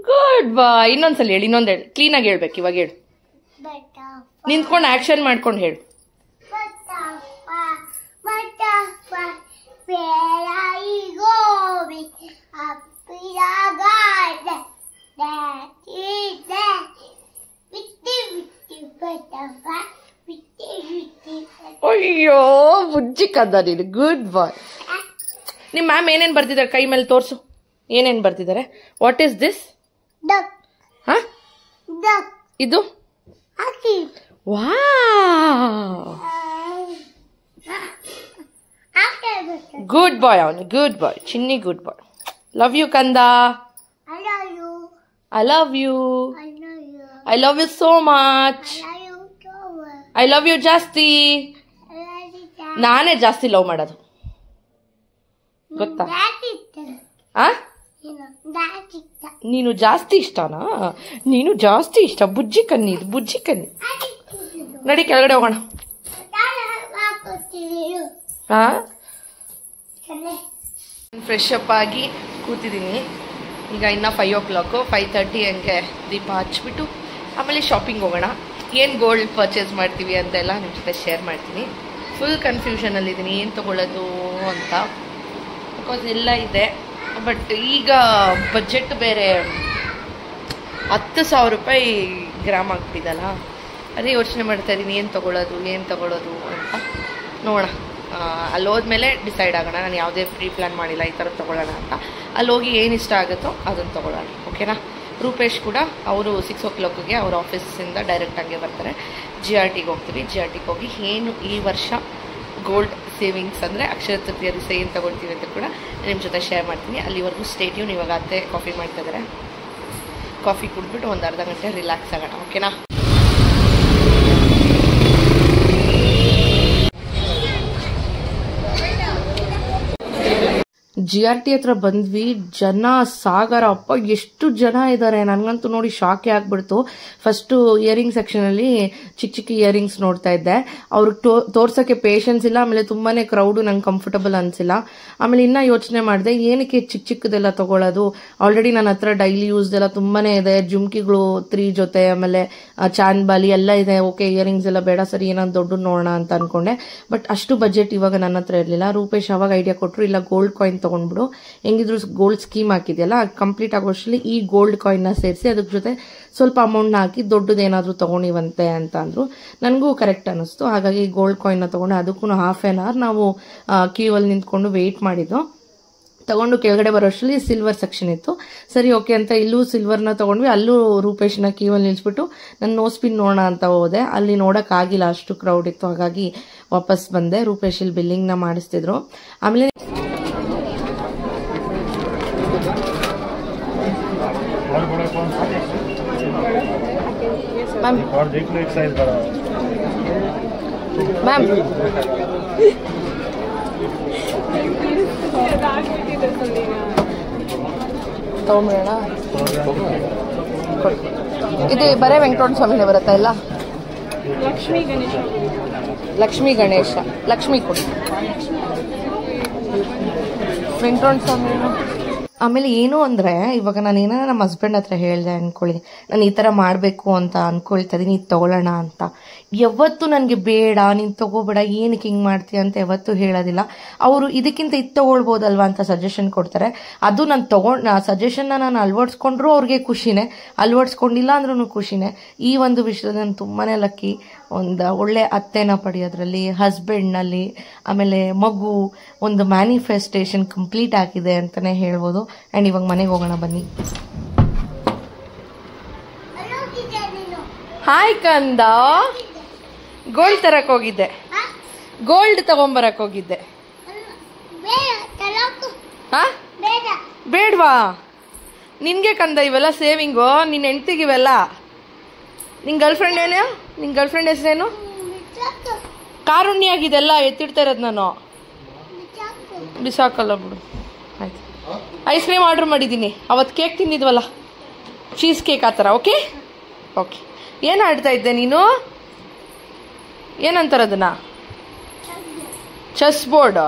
ಗುಡ್ ಬಾಯ್. ಇನ್ನೊಂದ್ಸಲ ಹೇಳಿ, ಕ್ಲೀನಾಗಿ ಹೇಳ್ಬೇಕು. ಇವಾಗ ಹೇಳು, ನಿಂತ್ಕೊಂಡು ಆಕ್ಷನ್ ಮಾಡ್ಕೊಂಡು ಹೇಳು. ಅಯ್ಯೋ ಬುಜ್ಜಿ ಕದ್ದ ನೀನು, ಗುಡ್ ಬಾಯ್. ನಿಮ್ಮ ಮ್ಯಾಮ್ ಏನೇನು ಬರ್ತಿದ್ದಾರೆ ಕೈ ಮೇಲೆ ತೋರಿಸು, ಏನೇನು ಬರ್ತಿದ್ದಾರೆ? What is this? ಹಾ, ಇದು ವಾವ್, ಗುಡ್ ಬಾಯ್ ಅವನು, ಗುಡ್ ಬಾಯ್ ಚಿನ್ನಿ, ಗುಡ್ ಬಾಯ್. ಲವ್ ಯು ಕಂದ, I love you so much, I love you ಜಾಸ್ತಿ. ನಾನೇ ಜಾಸ್ತಿ ಲವ್ ಮಾಡೋದು ಗೊತ್ತಾ? ನೀನು ಜಾಸ್ತಿ ಇಷ್ಟನಾ? ನೀನು ಜಾಸ್ತಿ ಇಷ್ಟ, ಬುಜ್ಜಿ ಕನ್ನಿ, ಇದು ಬುಜ್ಜಿ ಕನ್ನಿ. ನಡಿ ಕೆಳಗಡೆ ಹೋಗೋಣ. ಹಾ, ಫ್ರೆಶ್ ಅಪ್ ಆಗಿ ಕೂತಿದ್ದೀನಿ. ಈಗ ಇನ್ನು 5 o'clock, 5:30 ಹಂಗೆ ದೀಪ ಹಚ್ಬಿಟ್ಟು ಆಮೇಲೆ ಶಾಪಿಂಗ್ ಹೋಗೋಣ. ಏನು ಗೋಲ್ಡ್ ಪರ್ಚೇಸ್ ಮಾಡ್ತೀವಿ ಅಂತೆಲ್ಲ ನಿಮ್ಮ ಜೊತೆ ಶೇರ್ ಮಾಡ್ತೀನಿ. ಫುಲ್ ಕನ್ಫ್ಯೂಷನಲ್ಲಿದ್ದೀನಿ ಏನು ತೊಗೊಳ್ಳೋದು ಅಂತ, ಬಿಕಾಸ್ ಎಲ್ಲ ಇದೆ. ಬಟ್ ಈಗ ಬಜೆಟ್ ಬೇರೆ 10,000 ರೂಪಾಯಿ ಗ್ರಾಮ್ ಆಗ್ಬಿಟ್ಟಿದಲ್ಲ, ಅದೇ ಯೋಚನೆ ಮಾಡ್ತಾ ಇದ್ದೀನಿ ಏನು ತೊಗೊಳ್ಳೋದು ಅಂತ. ನೋಡೋಣ, ಅಲ್ಲಿ ಹೋದ್ಮೇಲೆ ಡಿಸೈಡ್ ಆಗೋಣ. ನಾನು ಯಾವುದೇ ಪ್ರೀ ಪ್ಲ್ಯಾನ್ ಮಾಡಿಲ್ಲ ಈ ಥರ ತೊಗೊಳ್ಳೋಣ ಅಂತ. ಅಲ್ಲಿ ಹೋಗಿ ಏನು ಇಷ್ಟ ಆಗುತ್ತೋ ಅದನ್ನು ತೊಗೊಳ್ಳೋಣ, ಓಕೆನಾ? ರೂಪೇಶ್ ಕೂಡ ಅವರು 6 o'clockಗೆ ಅವ್ರ ಆಫೀಸಿಂದ ಡೈರೆಕ್ಟಾಗೆ ಬರ್ತಾರೆ. GRTಗೆ ಹೋಗ್ತೀವಿ. GRTಗೆ ಹೋಗಿ ಏನು ಈ ವರ್ಷ ಗೋಲ್ಡ್ ಸೇವಿಂಗ್ಸ್ ಅಂದರೆ ಅಕ್ಷಯ ತೃತೀಯ ದಿವಸ ಏನು ತೊಗೊಳ್ತೀವಿ ಅಂತ ಕೂಡ ನಿಮ್ಮ ಜೊತೆ ಶೇರ್ ಮಾಡ್ತೀನಿ. ಅಲ್ಲಿವರೆಗೂ ಸ್ಟೇ ಟ್ಯೂನ್. ಇವಾಗ ಅತ್ತೆ ಕಾಫಿ ಮಾಡ್ತಾಯಿದ್ದಾರೆ, ಕಾಫಿ ಕುಡಿದ್ಬಿಟ್ಟು ಒಂದು ಅರ್ಧ ಗಂಟೆ ರಿಲ್ಯಾಕ್ಸ್ ಆಗೋಣ, ಓಕೆನಾ? GRT ಹತ್ರ ಬಂದ್ವಿ. ಜನ ಸಾಗರ, ಅಪ್ಪ ಎಷ್ಟು ಜನ ಇದ್ದಾರೆ. ನನಗಂತೂ ನೋಡಿ ಶಾಕೆ ಆಗ್ಬಿಡ್ತು. ಫಸ್ಟು ಇಯರಿಂಗ್ ಸೆಕ್ಷನಲ್ಲಿ ಚಿಕ್ಕ ಇಯರಿಂಗ್ಸ್ ನೋಡ್ತಾ ಇದ್ದೆ. ಅವ್ರಿಗೆ ತೋರ್ಸೋಕ್ಕೆ ಪೇಷನ್ಸ್ ಇಲ್ಲ. ಆಮೇಲೆ ತುಂಬಾ ಕ್ರೌಡು, ನಂಗೆ ಕಂಫರ್ಟಬಲ್ ಅನಿಸಿಲ್ಲ. ಆಮೇಲೆ ಇನ್ನೂ ಯೋಚನೆ ಮಾಡಿದೆ, ಏನಕ್ಕೆ ಚಿಕ್ಕದೆಲ್ಲ ತೊಗೊಳ್ಳೋದು? ಆಲ್ರೆಡಿ ನನ್ನ ಹತ್ರ ಡೈಲಿ ಯೂಸ್ದೆಲ್ಲ ತುಂಬಾ ಇದೆ. ಜುಮ್ಕಿಗಳು 3 ಜೊತೆ, ಆಮೇಲೆ ಚಾಂದ್ ಬಾಲಿ ಎಲ್ಲ ಇದೆ. ಓಕೆ, ಇಯರಿಂಗ್ಸ್ ಎಲ್ಲ ಬೇಡ, ಸರಿ ಏನಾದ್ರು ದೊಡ್ಡ ನೋಡೋಣ ಅಂತ ಅನ್ಕೊಂಡೆ. ಬಟ್ ಅಷ್ಟು ಬಜೆಟ್ ಇವಾಗ ನನ್ನ ಹತ್ರ ಇರಲಿಲ್ಲ. ರೂಪೇಶ್ ಅವಾಗ ಐಡಿಯಾ ಕೊಟ್ಟರು, ಇಲ್ಲ ಗೋಲ್ಡ್ ಕಾಯಿನ್ ತಗೊಂಡ್ಬಿಡು, ಹೆಂಗಿದ್ರು ಗೋಲ್ಡ್ ಸ್ಕೀಮ್ ಹಾಕಿದೆಯಲ್ಲ, ಕಂಪ್ಲೀಟ್ ಆಗೋಷ್ಟರಲ್ಲಿ ಈ ಗೋಲ್ಡ್ ಕಾಯಿನ್ನ ಸೇರಿಸಿ ಅದ್ರ ಜೊತೆ ಸ್ವಲ್ಪ ಅಮೌಂಟ್ನ ಹಾಕಿ ದೊಡ್ಡದೇನಾದರೂ ತೊಗೊಂಡಿವಂತೆ ಅಂತ ಅಂದರು. ನನಗೂ ಕರೆಕ್ಟ್ ಅನ್ನಿಸ್ತು. ಹಾಗಾಗಿ ಗೋಲ್ಡ್ ಕಾಯಿನ್ನ ತೊಗೊಂಡು ಅದಕ್ಕೂ ಹಾಫ್ ಆನ್ ಅವರ್ ನಾವು ಕ್ಯೂ ಅಲ್ಲಿ ನಿಂತ್ಕೊಂಡು ವೆಯ್ಟ್ ಮಾಡಿದ್ದು. ತಗೊಂಡು ಕೆಳಗಡೆ ಬರೋಷ್ಟರಲ್ಲಿ ಸಿಲ್ವರ್ ಸೆಕ್ಷನ್ ಇತ್ತು. ಸರಿ ಓಕೆ ಅಂತ ಇಲ್ಲೂ ಸಿಲ್ವರ್ನ ತೊಗೊಂಡ್ವಿ. ಅಲ್ಲೂ ರೂಪೇಶ್ನ ಕ್ಯೂ ಅಲ್ಲಿ ನಿಲ್ಲಿಸ್ಬಿಟ್ಟು ನಾನು ನೋಸ್ ಪಿನ್ ನೋಡೋಣ ಅಂತ ಹೋದೆ. ಅಲ್ಲಿ ನೋಡೋಕ್ಕಾಗಿಲ್ಲ, ಅಷ್ಟು ಕ್ರೌಡ್ ಇತ್ತು. ಹಾಗಾಗಿ ವಾಪಸ್ ಬಂದೆ. ರೂಪೇಶ್ ಇಲ್ಲಿ ಬಿಲ್ಲಿಂಗ್ನ ಮಾಡಿಸ್ತಿದ್ರು. ಆಮೇಲೆ मैम और देख लो एक साइज बड़ा मैम ತಗೊಂಬೇಡ. ಇದು ಬರೇ ವೆಂಕಟರಮಣ ಸ್ವಾಮಿನೇ ಬರುತ್ತಾ? ಇಲ್ಲ, ಲಕ್ಷ್ಮೀ ಗಣೇಶ ಲಕ್ಷ್ಮೀ ಕೊಡಿ. ವೆಂಕಟರಮಣ ಸ್ವಾಮಿ ಆಮೇಲೆ ಏನು ಅಂದರೆ ಇವಾಗ ನಾನು ಏನಾರ ನಮ್ಮ ಹಸ್ಬೆಂಡ್ ಹತ್ರ ಹೇಳಿದೆ ಅಂದ್ಕೊಳ್ಳಿ, ನಾನು ಈ ಥರ ಮಾಡಬೇಕು ಅಂತ ಅಂದ್ಕೊಳ್ತಾ ಇದ್ದೀನಿ, ಇದು ತೊಗೊಳ್ಳೋಣ ಅಂತ. ಯಾವತ್ತೂ ನನಗೆ ಬೇಡ, ನೀನು ತೊಗೋಬೇಡ, ಏನಕ್ಕೆ ಹಿಂಗೆ ಮಾಡ್ತೀಯ ಅಂತ ಯಾವತ್ತೂ ಹೇಳೋದಿಲ್ಲ. ಅವರು ಇದಕ್ಕಿಂತ ಇದು ತೊಗೊಳ್ಬೋದಲ್ವಾ ಅಂತ ಸಜೆಷನ್ ಕೊಡ್ತಾರೆ. ಅದು ನಾನು ಸಜೆಷನ್ನ ನಾನು ಅಳವಡಿಸ್ಕೊಂಡ್ರೂ ಅವ್ರಿಗೆ ಖುಷಿನೇ, ಅಳವಡಿಸ್ಕೊಂಡಿಲ್ಲ ಅಂದ್ರೂ ಖುಷಿನೇ. ಈ ಒಂದು ವಿಷಯದಲ್ಲಿ ನಾನು ತುಂಬಾ ಲಕ್ಕಿ. ಒಂದು ಒಳ್ಳೆ ಅತ್ತೆನ ಪಡೆಯೋದ್ರಲ್ಲಿ, ಹಸ್ಬೆಂಡ್ನಲ್ಲಿ, ಆಮೇಲೆ ಮಗು, ಒಂದು ಮ್ಯಾನಿಫೆಸ್ಟೇಷನ್ ಕಂಪ್ಲೀಟ್ ಆಗಿದೆ ಅಂತಲೇ ಹೇಳ್ಬೋದು. ಆ್ಯಂಡ್ ಇವಾಗ ಮನೆಗೆ ಹೋಗೋಣ ಬನ್ನಿ. ಹಾಯ್ ಕಂದ, ಗೋಲ್ಡ್ ತರಕ್ ಹೋಗಿದ್ದೆ, ಗೋಲ್ಡ್ ತಗೊಂಬರಕ್ ಹೋಗಿದ್ದೆ. ಹಾ ಬೇಡ್ವಾ ನಿನ್ಗೆ ಕಂದ ಇವೆಲ್ಲ ಸೇವಿಂಗು, ನಿನ್ನ ಹೆಂಡ್ತಿಗಿವೆಲ್ಲ. ನಿನ್ನ ಗರ್ಲ್ಫ್ರೆಂಡ್ ಏನು, ನಿನ್ನ ಗರ್ಲ್ಫ್ರೆಂಡ್ ಹೆಸರೇನು? ಕಾರುಣ್ಯ ಆಗಿದೆಲ್ಲ ಎತ್ತಿಡ್ತಾ ಇರೋದು ನಾನು. ಬಿಸಾಕಲ್ಲ ಬಿಡು. ಆಯ್ತು, ಐಸ್ ಕ್ರೀಮ್ ಆರ್ಡ್ರ್ ಮಾಡಿದ್ದೀನಿ. ಅವತ್ತು ಕೇಕ್ ತಿಂದಿದ್ವಲ್ಲ, ಚೀಸ್ ಕೇಕ್ ಆ ಥರ. Okay okay. ಏನು ಆಡ್ತಾ ಇದ್ದೆ ನೀನು? ಏನಂತಾರೆ ಅದನ್ನ? Chess board.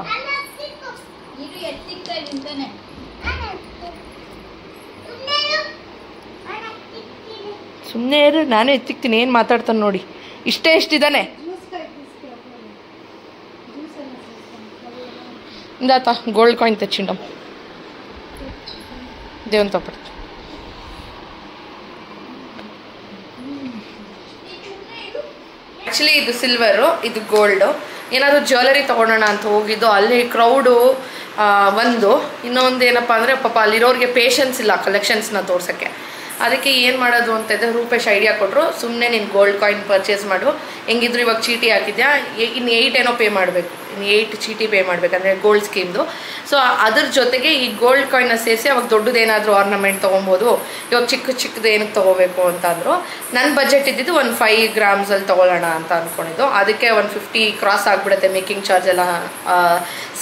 ಸುಮ್ಮನೆ ಇರು, ನಾನು ಎತ್ತಿಕ್ತೀನಿ. ಏನು ಮಾತಾಡ್ತಾನೆ ನೋಡಿ, ಇಷ್ಟೇ ಎಷ್ಟಿದ್ದಾನೆ. ಇಂದಾತ ಗೋಲ್ಡ್ ಕಾಯಿನ್ తెచ్చిండం దేవునితో పాటు. ಆ್ಯಕ್ಚುಲಿ ಇದು ಸಿಲ್ವರು, ಇದು ಗೋಲ್ಡು. ಏನಾದರೂ ಜ್ಯುವೆಲರಿ ತೊಗೊಳೋಣ ಅಂತ ಹೋಗಿದ್ದು, ಅಲ್ಲಿ ಕ್ರೌಡು ಒಂದು. ಇನ್ನೊಂದು ಏನಪ್ಪ ಅಂದರೆ ಪಾಪ ಅಲ್ಲಿರೋರಿಗೆ ಪೇಷನ್ಸ್ ಇಲ್ಲ ಕಲೆಕ್ಷನ್ಸ್ನ ತೋರ್ಸೋಕ್ಕೆ. ಅದಕ್ಕೆ ಏನು ಮಾಡೋದು ಅಂತ ಇದ್ದೆ, ರೂಪೇಶ್ ಐಡಿಯಾ ಕೊಟ್ಟರು, ಸುಮ್ಮನೆ ನೀನು ಗೋಲ್ಡ್ ಕಾಯಿನ್ ಪರ್ಚೇಸ್ ಮಾಡು, ಹೆಂಗಿದ್ರು ಇವಾಗ ಚೀಟಿ ಹಾಕಿದ್ಯಾ, ಇನ್ನು 8 ಏನೋ ಪೇ ಮಾಡಬೇಕು, ಇನ್ನು 8 ಚೀಟಿ ಪೇ ಮಾಡಬೇಕಂದ್ರೆ ಗೋಲ್ಡ್ ಸ್ಕೀಮ್ದು. ಸೊ ಅದ್ರ ಜೊತೆಗೆ ಈ ಗೋಲ್ಡ್ ಕಾಯಿನ್ನ ಸೇರಿಸಿ ಅವಾಗ ದೊಡ್ಡದೇನಾದರೂ ಆರ್ನಮೆಂಟ್ ತೊಗೊಬೋದು. ಇವಾಗ ಚಿಕ್ಕದು ಏನಕ್ಕೆ ತೊಗೋಬೇಕು ಅಂತ ಅಂದರು. ನನ್ನ ಬಜೆಟ್ ಇದ್ದಿದ್ದು ಒಂದು 5 ಗ್ರಾಮ್ಸಲ್ಲಿ ತೊಗೊಳ್ಳೋಣ ಅಂತ ಅಂದ್ಕೊಂಡಿದ್ದು. ಅದಕ್ಕೆ 150 ಕ್ರಾಸ್ ಆಗಿಬಿಡುತ್ತೆ ಮೇಕಿಂಗ್ ಚಾರ್ಜ್ ಎಲ್ಲ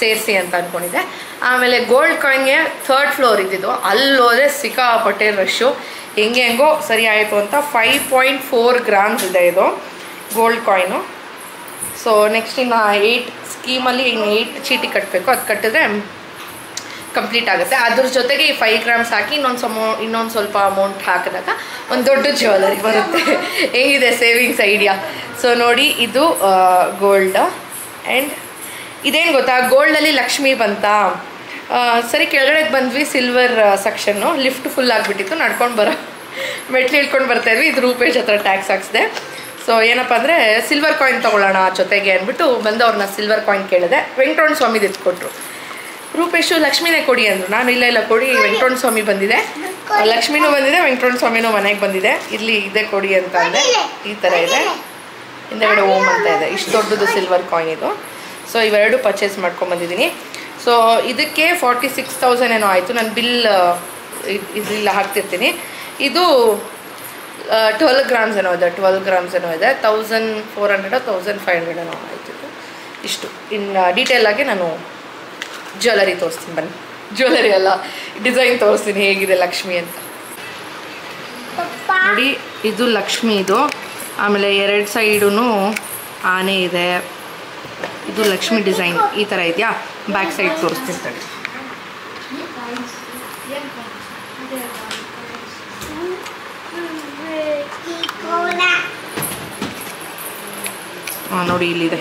ಸೇರಿಸಿ ಅಂತ ಅಂದ್ಕೊಂಡಿದ್ದೆ. ಆಮೇಲೆ ಗೋಲ್ಡ್ ಕಾಯಿನ್ಗೆ 3rd ಫ್ಲೋರ್ ಇದ್ದಿದ್ದು, ಅಲ್ಲೋದ್ರೆ ಸಿಕ್ಕಾಪಟ್ಟೆ ರಶ್ಶು. ಹೆಂಗೋ ಸರಿ ಆಯಿತು ಅಂತ 5.4 ಗ್ರಾಮ್ಸ್ ಇದೆ ಇದು ಗೋಲ್ಡ್ ಕಾಯಿನು. ಸೊ ನೆಕ್ಸ್ಟ್ ಇನ್ನು 8 ಸ್ಕೀಮಲ್ಲಿ ಇನ್ನು 8 ಚೀಟಿ ಕಟ್ಟಬೇಕು. ಅದು ಕಟ್ಟಿದ್ರೆ ಕಂಪ್ಲೀಟ್ ಆಗುತ್ತೆ. ಅದ್ರ ಜೊತೆಗೆ ಈ 5 ಗ್ರಾಮ್ಸ್ ಹಾಕಿ ಇನ್ನೊಂದು ಸ್ವಲ್ಪ ಅಮೌಂಟ್ ಹಾಕಿದಾಗ ಒಂದು ದೊಡ್ಡ ಜ್ಯುವೆಲರಿ ಬರುತ್ತೆ. ಹೇಗಿದೆ ಸೇವಿಂಗ್ಸ್ ಐಡಿಯಾ? ಸೊ ನೋಡಿ, ಇದು ಗೋಲ್ಡ್. ಆ್ಯಂಡ್ ಇದೇನು ಗೊತ್ತಾ, ಗೋಲ್ಡಲ್ಲಿ ಲಕ್ಷ್ಮಿ ಬಂತಾ. ಸರಿ ಕೆಳಗಡೆಗೆ ಬಂದ್ವಿ, ಸಿಲ್ವರ್ ಸೆಕ್ಷನ್ನು. ಲಿಫ್ಟ್ ಫುಲ್ ಆಗಿಬಿಟ್ಟಿತ್ತು, ನಡ್ಕೊಂಡು ಮೆಟ್ಲು ಇಳ್ಕೊಂಡು ಬರ್ತಾಯಿದ್ವಿ. ಇದು ರೂಪೇಶ್ ಹತ್ರ ಟ್ಯಾಕ್ಸ್ ಹಾಕ್ಸಿದೆ. ಸೊ ಏನಪ್ಪ ಅಂದರೆ ಸಿಲ್ವರ್ ಕಾಯಿನ್ ತೊಗೊಳ್ಳೋಣ ಜೊತೆಗೆ ಅಂದ್ಬಿಟ್ಟು ಬಂದವ್ರನ್ನ ಸಿಲ್ವರ್ ಕಾಯಿನ್ ಕೇಳಿದೆ. ವೆಂಕಟರಮಣ ಸ್ವಾಮಿದು ಎತ್ಕೊಟ್ರು. ರೂಪೇಶು ಲಕ್ಷ್ಮಿನೇ ಕೊಡಿ ಅಂದರು. ನಾನು ಇಲ್ಲ ಕೊಡಿ, ವೆಂಕಟರಮಣ ಸ್ವಾಮಿ ಬಂದಿದೆ, ಲಕ್ಷ್ಮಿನೂ ಬಂದಿದೆ, ವೆಂಕಟರಮಣ ಸ್ವಾಮಿನೂ ಮನೆಗೆ ಬಂದಿದೆ, ಇಲ್ಲಿ ಇದೇ ಕೊಡಿ ಅಂತ ಅಂದೆ. ಈ ಥರ ಇದೆ, ಹಿಂದೆಗಡೆ ಓಮ್ ಅಂತ ಇದೆ. ಇಷ್ಟು ದೊಡ್ಡದು ಸಿಲ್ವರ್ ಕಾಯಿನ್ ಇದು. ಸೊ ಇವೆರಡು ಪರ್ಚೇಸ್ ಮಾಡ್ಕೊಂಬಂದಿದ್ದೀನಿ. ಸೊ ಇದಕ್ಕೆ 46,000 ಏನೋ ಆಯಿತು. ನಾನು ಬಿಲ್ ಇದಿಲ್ಲ ಹಾಕ್ತಿರ್ತೀನಿ. ಇದು 12 ಗ್ರಾಮ್ಸ್ ಏನೋ ಇದೆ, 12 ಗ್ರಾಮ್ಸ್ ಏನೋ ಇದೆ. 1400 1500 ಏನೋ ಆಯಿತು. ಇಷ್ಟು ಇನ್ನು ಡೀಟೇಲಾಗಿ ನಾನು ಜ್ಯುವೆಲರಿ ತೋರಿಸ್ತೀನಿ ಬನ್ನಿ. ಜ್ಯುವೆಲರಿ ಅಲ್ಲ, ಡಿಸೈನ್ ತೋರಿಸ್ತೀನಿ ಹೇಗಿದೆ ಲಕ್ಷ್ಮಿ ಅಂತ. ನೋಡಿ, ಇದು ಲಕ್ಷ್ಮಿ ಇದು. ಆಮೇಲೆ 2 ಸೈಡೂ ಆನೆ ಇದೆ. ಇದು ಲಕ್ಷ್ಮಿ ಡಿಸೈನ್ ಈ ಥರ ಇದೆಯಾ. ಬ್ಯಾಕ್ ಸೈಡ್ ತೋರಿಸ್ತಿರ್ತಾರೆ. ನೋಡಿ ಇಲ್ಲಿದೆ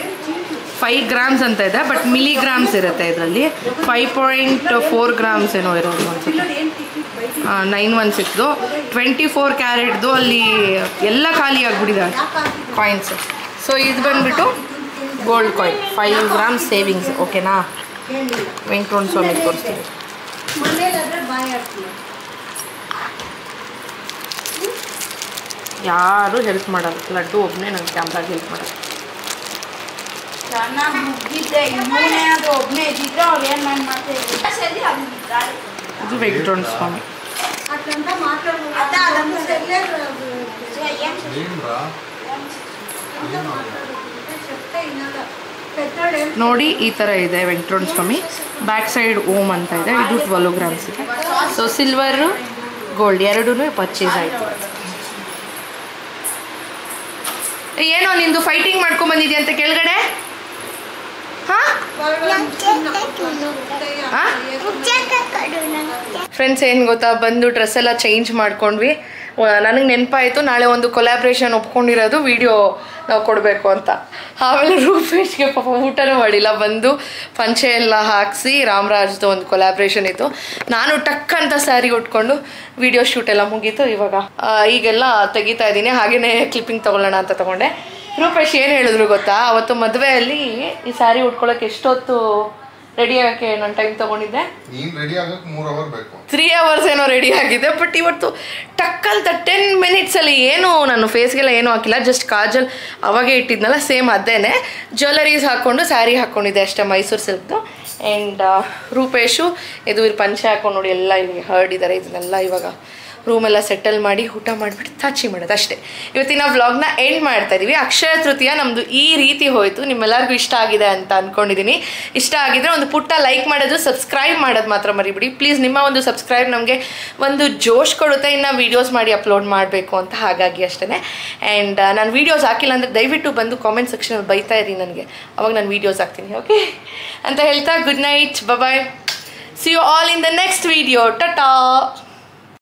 5 ಗ್ರಾಮ್ಸ್ ಅಂತ ಇದೆ, ಬಟ್ ಮಿಲಿಗ್ರಾಮ್ಸ್ ಇರುತ್ತೆ ಇದರಲ್ಲಿ. 5.4 ಗ್ರಾಮ್ಸ್ ಏನೋ ಇರೋದು ಅನ್ಸುತ್ತೆ. 916 24 ಕ್ಯಾರೆಟ್ದು. ಅಲ್ಲಿ ಎಲ್ಲ ಖಾಲಿ ಆಗಿಬಿಟ್ಟಿದೆ ಕಾಯಿನ್ಸ್. ಸೊ ಇದು ಬಂದುಬಿಟ್ಟು ಗೋಲ್ಡ್ ಕಾಯಿನ್ 5 ಗ್ರಾಮ್ಸ್ ಸೇವಿಂಗ್ಸ್. ಓಕೆನಾ? ವೆಂಕಟರಮಣ ಸ್ವಾಮಿ ತೋರಿಸ್ತೀನಿ. ಯಾರು ಹೆಲ್ಪ್ ಮಾಡಲ್ಲ, ಲಡ್ಡು ಒಬ್ಬನೇ ನಂಗೆ ಕ್ಯಾಮ್ರಾಗ ಹೆಲ್ಪ್ ಮಾಡಲ್ಲ. ಇದು ವೆಂಕಟರಮಣ ಸ್ವಾಮಿ. ನೋಡಿ ಈ ಥರ ಇದೆ ವೆಂಕಟರಮಣ ಸ್ವಾಮಿ. ಬ್ಯಾಕ್ ಸೈಡ್ ಓಮ್ ಅಂತ ಇದೆ. ಇದು 12 ಗ್ರಾಮ್ಸ್ ಇದೆ. ಸೊ ಸಿಲ್ವರು ಗೋಲ್ಡ್ ಎರಡೂ ಪರ್ಚೇಸ್ ಆಯಿತು. ಏನೋ ನಿಂದು ಫೈಟಿಂಗ್ ಮಾಡ್ಕೊಂಬಂದಿದ್ಯಾ ಅಂತ ಕೆಳಗಡೆ? ಫ್ರೆಂಡ್ಸ್ ಏನು ಗೊತ್ತಾ, ಬಂದು ಡ್ರೆಸ್ ಎಲ್ಲ ಚೇಂಜ್ ಮಾಡ್ಕೊಂಡ್ವಿ. ನನಗೆ ನೆನಪಾಯಿತು ನಾಳೆ ಒಂದು ಕೊಲಾಬ್ರೇಷನ್ ಒಪ್ಕೊಂಡಿರೋದು ವಿಡಿಯೋ ನಾವು ಕೊಡಬೇಕು ಅಂತ. ಆಮೇಲೆ ರೂಪೇಶ್ಗೆ ಪಾಪ ಊಟನೂ ಮಾಡಿಲ್ಲ, ಬಂದು ಪಂಚೆ ಎಲ್ಲ ಹಾಕಿಸಿ ರಾಮರಾಜ್ದು ಒಂದು ಕೊಲಾಬ್ರೇಷನ್ ಇತ್ತು. ನಾನು ಟಕ್ ಅಂತ ಸ್ಯಾರಿ ಉಟ್ಕೊಂಡು ವಿಡಿಯೋ ಶೂಟ್ ಎಲ್ಲ ಮುಗೀತು. ಇವಾಗ ಈಗೆಲ್ಲ ತೆಗಿತಾ ಇದ್ದೀನಿ. ಹಾಗೆಯೇ ಕ್ಲಿಪ್ಪಿಂಗ್ ತೊಗೊಳ್ಳೋಣ ಅಂತ ತೊಗೊಂಡೆ. ರೂಪೇಶ್ ಏನು ಹೇಳಿದ್ರು ಗೊತ್ತಾ, ಅವತ್ತು ಮದುವೆಯಲ್ಲಿ ಈ ಸ್ಯಾರಿ ಉಟ್ಕೊಳ್ಳೋಕೆ ಎಷ್ಟೊತ್ತು ರೆಡಿ ಆಗೋಕ್ಕೆ ನಾನು ಟೈಮ್ ತೊಗೊಂಡಿದ್ದೆ. 3 hours ಏನೋ ರೆಡಿ ಆಗಿದೆ. ಬಟ್ ಇವತ್ತು ಟಕ್ಕಂತ 10 minutesಲ್ಲಿ ಏನು ನಾನು ಫೇಸ್ಗೆಲ್ಲ ಏನೂ ಹಾಕಿಲ್ಲ, ಜಸ್ಟ್ ಕಾಜಲ್ ಅವಾಗೇ ಇಟ್ಟಿದ್ನಲ್ಲ ಸೇಮ್ ಅದೇನೆ. ಜ್ಯುವೆಲರೀಸ್ ಹಾಕ್ಕೊಂಡು ಸ್ಯಾರಿ ಹಾಕ್ಕೊಂಡಿದ್ದೆ ಅಷ್ಟೇ, ಮೈಸೂರು ಸಿಲ್ಕ್ದು. ಆ್ಯಂಡ್ ರೂಪೇಶು ಇದು ಪಂಚೆ ಹಾಕೊಂಡು ನೋಡಿ ಎಲ್ಲ ಇವಾಗ ಹರಡಿದ್ದಾರೆ. ಇದನ್ನೆಲ್ಲ ಇವಾಗ ರೂಮೆಲ್ಲ ಸೆಟಲ್ ಮಾಡಿ ಊಟ ಮಾಡಿಬಿಟ್ಟು ತಾಚಿ ಮಾಡೋದು ಅಷ್ಟೇ. ಇವತ್ತಿನ ವ್ಲಾಗ್ನ ಎಂಡ್ ಮಾಡ್ತಾ ಇದ್ದೀವಿ. ಅಕ್ಷಯ ತೃತೀಯ ನಮ್ಮದು ಈ ರೀತಿ ಹೋಯಿತು. ನಿಮ್ಮೆಲ್ಲರಿಗೂ ಇಷ್ಟ ಆಗಿದೆ ಅಂತ ಅಂದ್ಕೊಂಡಿದ್ದೀನಿ. ಇಷ್ಟ ಆಗಿದ್ರೆ ಒಂದು ಪುಟ್ಟ ಲೈಕ್ ಮಾಡೋದು, ಸಬ್ಸ್ಕ್ರೈಬ್ ಮಾಡೋದು ಮಾತ್ರ ಮರಿಬಿಡಿ ಪ್ಲೀಸ್. ನಿಮ್ಮ ಒಂದು ಸಬ್ಸ್ಕ್ರೈಬ್ ನಮಗೆ ಒಂದು ಜೋಶ್ ಕೊಡುತ್ತೆ ಇನ್ನು ವೀಡಿಯೋಸ್ ಮಾಡಿ ಅಪ್ಲೋಡ್ ಮಾಡಬೇಕು ಅಂತ. ಹಾಗಾಗಿ ಅಷ್ಟೇ. ಆ್ಯಂಡ್ ನಾನು ವೀಡಿಯೋಸ್ ಹಾಕಿಲ್ಲ ಅಂದರೆ ದಯವಿಟ್ಟು ಬಂದು ಕಾಮೆಂಟ್ ಸೆಕ್ಷನಲ್ಲಿ ಬೈತಾ ಇರಿ ನನಗೆ, ಅವಾಗ ನಾನು ವೀಡಿಯೋಸ್ ಹಾಕ್ತೀನಿ. ಓಕೆ ಅಂತ ಹೇಳ್ತಾ good night, bye. See you all in the next video. Ta-ta.